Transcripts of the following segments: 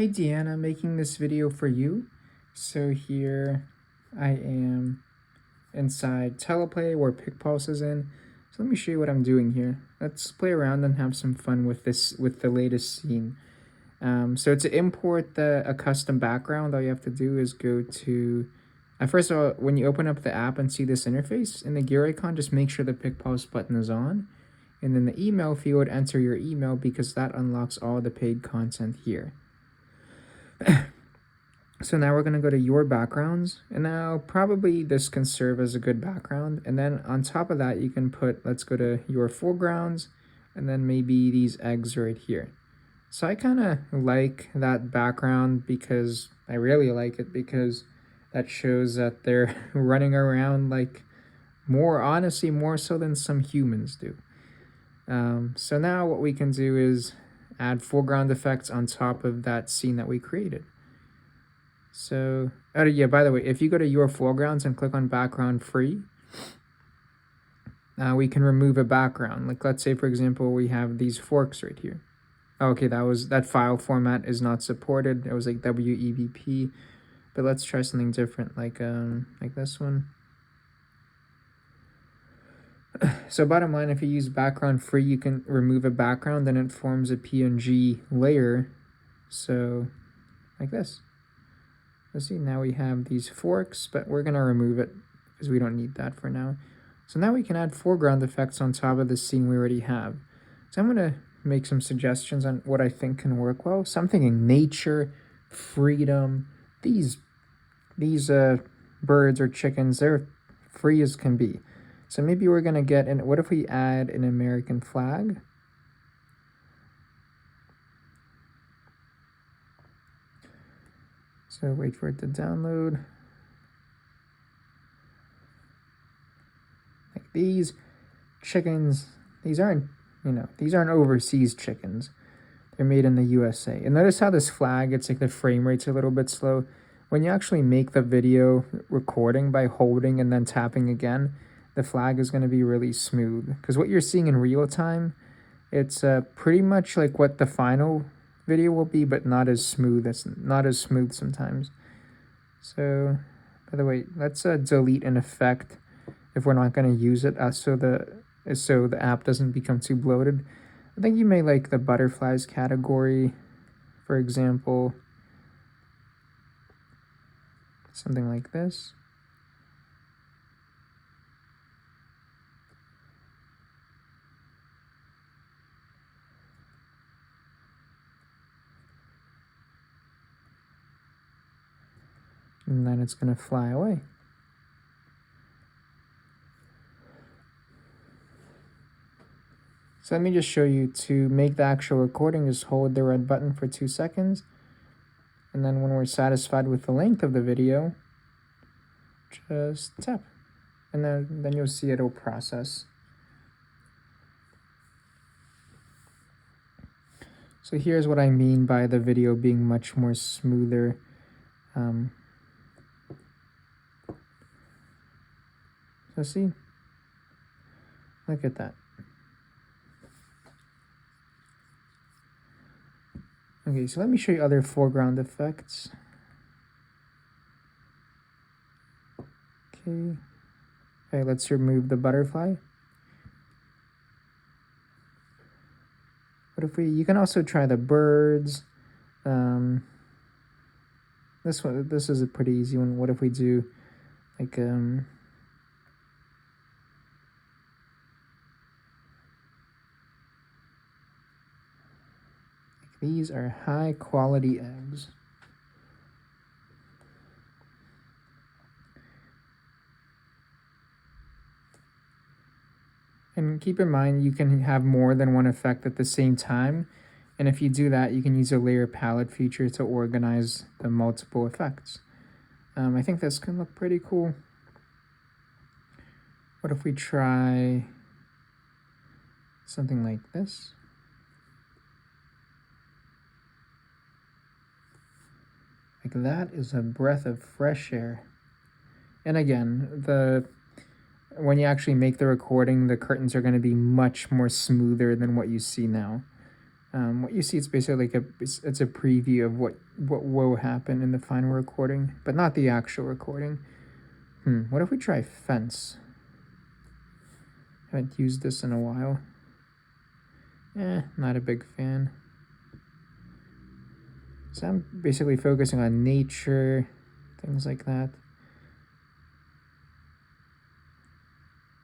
Hey Deanna, making this video for you. So here I am inside Teleplay where PicPulse is in. So let me show you what I'm doing here. Let's play around and have some fun with the latest scene. So to import a custom background, all you have to do is go to, first of all, when you open up the app and see this interface, in the gear icon, just make sure the PicPulse button is on. And then the email field, enter your email because that unlocks all the paid content here. So now we're going to go to your backgrounds, and now probably this can serve as a good background. And then on top of that, you can put, let's go to your foregrounds, and then maybe these eggs right here. So I kind of like that background because I really like it because that shows that they're running around like honestly, more so than some humans do. So now what we can do is add foreground effects on top of that scene that we created. So, yeah, by the way, if you go to your foregrounds and click on background free, we can remove a background. Like, let's say, for example, we have these forks right here. Okay, that file format is not supported. It was like WEBP, but let's try something different, like this one. So bottom line, if you use background free, you can remove a background and it forms a PNG layer. So like this. Let's see, now we have these forks, but we're going to remove it because we don't need that for now. So now we can add foreground effects on top of the scene we already have. So I'm going to make some suggestions on what I think can work well. So I'm thinking nature, freedom. These birds or chickens, they're free as can be. So maybe we're going to get in. What if we add an American flag? So wait for it to download. Like these chickens, these aren't overseas chickens. They're made in the USA. And notice how this flag, it's like the frame rate's a little bit slow. When you actually make the video recording by holding and then tapping again, the flag is going to be really smooth. Because what you're seeing in real time, it's pretty much like what the final video will be, but not as smooth. It's not as smooth sometimes. So, by the way, let's delete an effect if we're not going to use it, so the app doesn't become too bloated. I think you may like the butterflies category, for example, something like this. And then it's going to fly away. So let me just show you. To make the actual recording, just hold the red button for 2 seconds. And then when we're satisfied with the length of the video, just tap. And then you'll see it'll process. So here's what I mean by the video being much more smoother. So see, look at that. Okay, so let me show you other foreground effects. Okay, let's remove the butterfly. What if you can also try the birds. This is a pretty easy one. What if we do like these are high quality eggs. And keep in mind, you can have more than one effect at the same time. And if you do that, you can use a layer palette feature to organize the multiple effects. I think this can look pretty cool. What if we try something like this? Like that is a breath of fresh air. And again, when you actually make the recording, the curtains are going to be much more smoother than what you see now. What you see, it's basically like it's a preview of what will happen in the final recording, but not the actual recording. What if we try fence? Haven't used this in a while. Not a big fan. So I'm basically focusing on nature, things like that.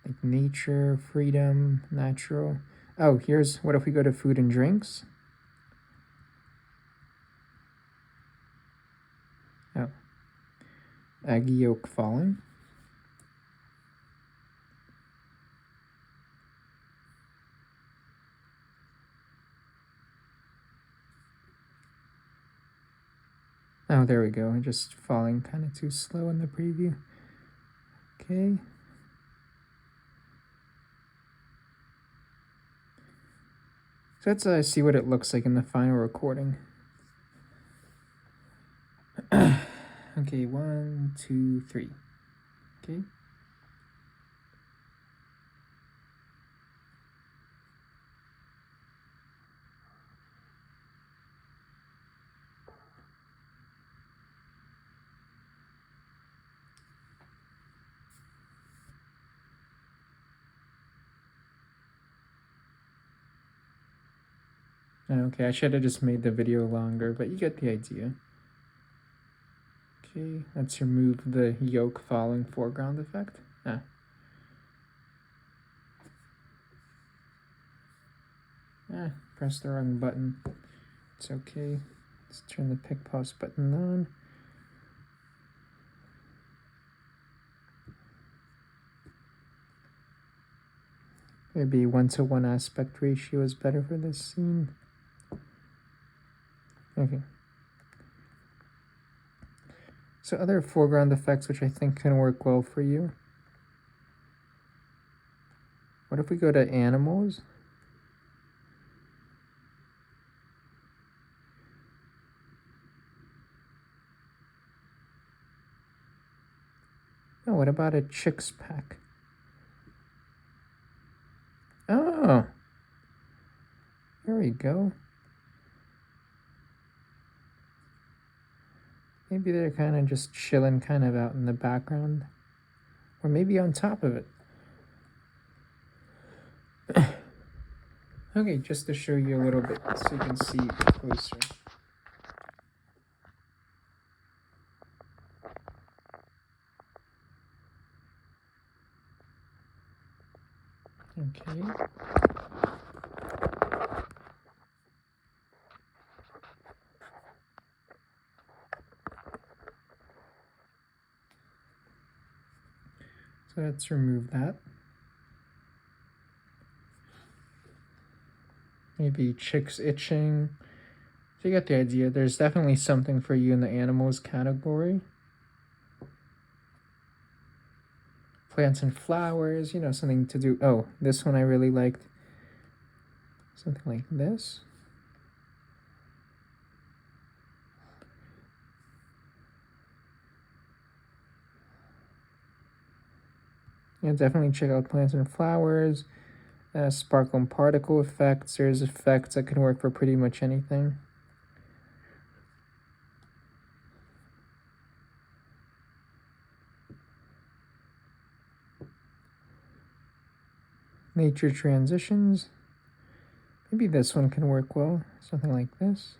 Like nature, freedom, natural. Oh, what if we go to food and drinks? Oh. Egg yolk falling. Oh, there we go. Just falling kind of too slow in the preview. Okay. So let's see what it looks like in the final recording. Okay, 1, 2, 3. Okay. Okay, I should have just made the video longer, but you get the idea. Okay, let's remove the yolk falling foreground effect. Pressed the wrong button. It's okay. Let's turn the PicPulse button on. Maybe 1:1 aspect ratio is better for this scene. Okay. So other foreground effects which I think can work well for you. What if we go to animals? Oh, what about a chicks pack? Oh, here we go. Maybe they're kind of just chilling kind of out in the background. Or maybe on top of it. Okay, just to show you a little bit so you can see closer. Okay. So let's remove that. Maybe chicks itching. So you get the idea. There's definitely something for you in the animals category. Plants and flowers, something to do. Oh, this one I really liked. Something like this. Yeah, definitely check out plants and flowers. Sparkle and particle effects. There's effects that can work for pretty much anything. Nature transitions. Maybe this one can work well. Something like this.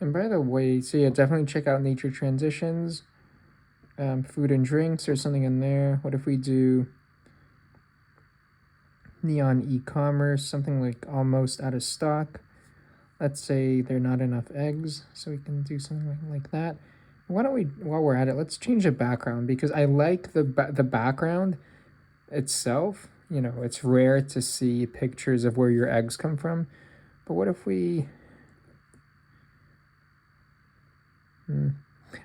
And by the way, so yeah, definitely check out nature transitions. Food and drinks, there's something in there. What if we do neon e-commerce, something like almost out of stock? Let's say there are not enough eggs, so we can do something like that. Why don't we, while we're at it, let's change the background, because I like the background itself. It's rare to see pictures of where your eggs come from. But what if we...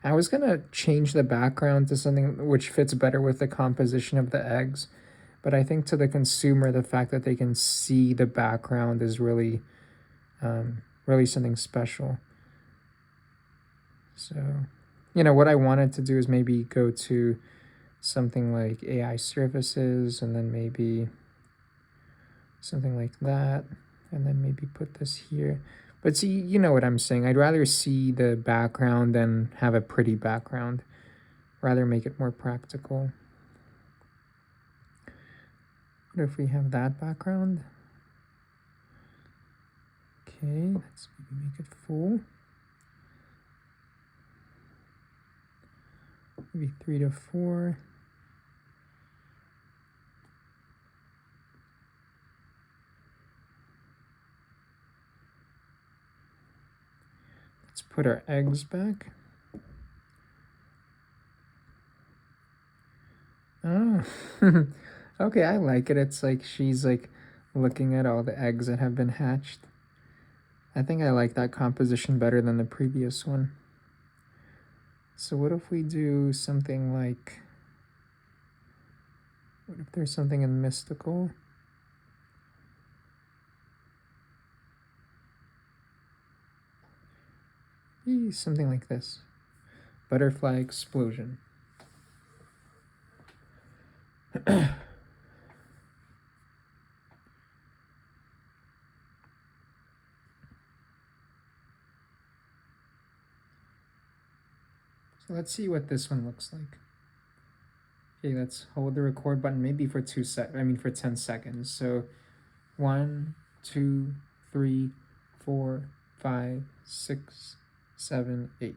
I was going to change the background to something which fits better with the composition of the eggs. But I think to the consumer, the fact that they can see the background is really, really something special. So what I wanted to do is maybe go to something like AI services, and then maybe something like that, and then maybe put this here. But see, you know what I'm saying. I'd rather see the background than have a pretty background. Rather make it more practical. What if we have that background? Okay, let's maybe make it full. Maybe 3 to 4. Let's put our eggs back. Oh, okay, I like it. It's like she's like looking at all the eggs that have been hatched. I think I like that composition better than the previous one. So what if we do something like, what if there's something in mystical? Something like this. Butterfly explosion. So let's see what this one looks like. Okay, let's hold the record button maybe for for 10 seconds. So 1, 2, 3, 4, 5, 6, 7, 8.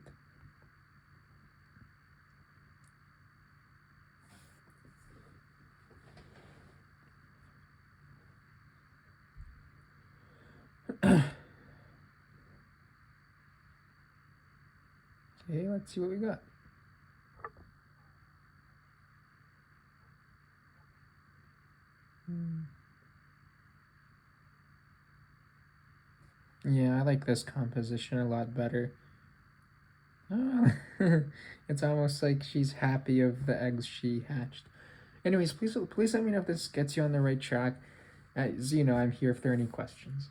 Okay, let's see what we got. Yeah, I like this composition a lot better. Oh, it's almost like she's happy of the eggs she hatched. Anyways, please let me know if this gets you on the right track. As you know, I'm here if there are any questions.